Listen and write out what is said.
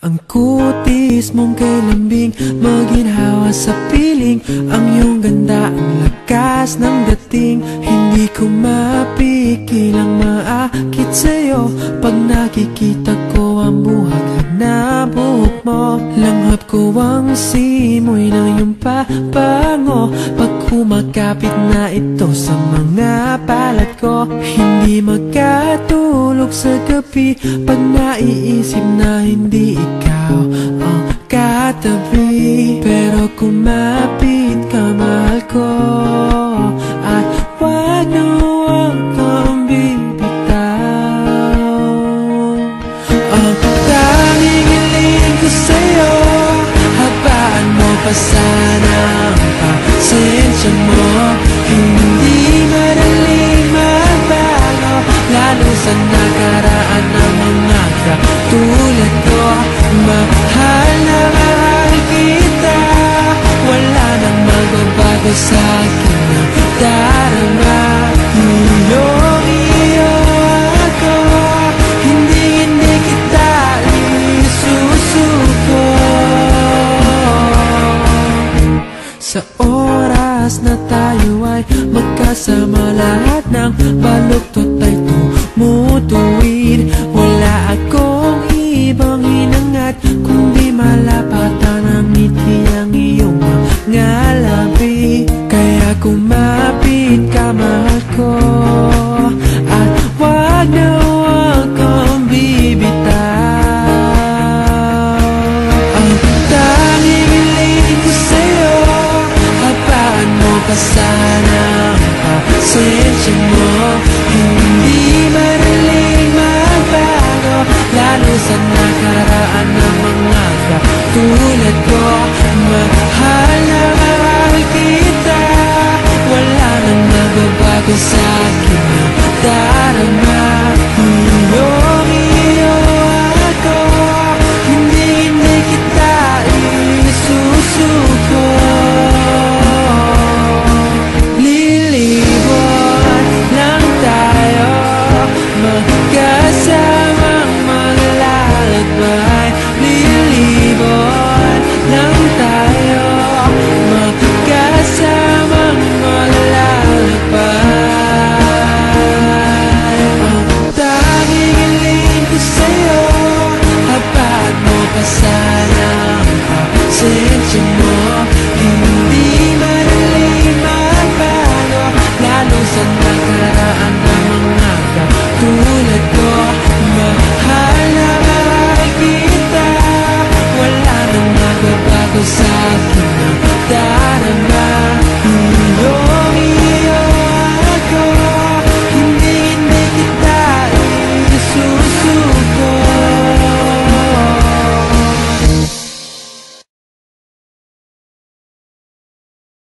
Ang kutis mong kay lambing, maginhawa sa piling. Ang iyong ganda, ang lakas ng dating. Hindi ko mapikil ang maakit sa'yo. Pag nakikita ko ang buhag na buhok mo, langhap ko ang simoy ng iyong pabango. Pag kumakapit na ito sa mga balat ko, hindi magkatulog sa gabi pag naiisip na hindi ikaw ang katabi. Pero kumapit ka, mahal ko, at wag na wag kang bibitaw. Ang tanging hiling ko sa'yo, habaan mo pa sana ang pasensya mo. Hindi madaling magbago, lalo sa nakaraan ng mga katulad ko. Mahal na mahal kita, wala nang magbabago sa akin na darama. Iyong-iyo ako, hindi kita isusuko. Sa oras na tayo ay magkasama, lahat ng baluktot ay tumutuwid. Wala akong ibang hinangat kundi malapatan ang ngiti ang iyong mga labi. Kaya kumapit ka, mahal ko, at wag na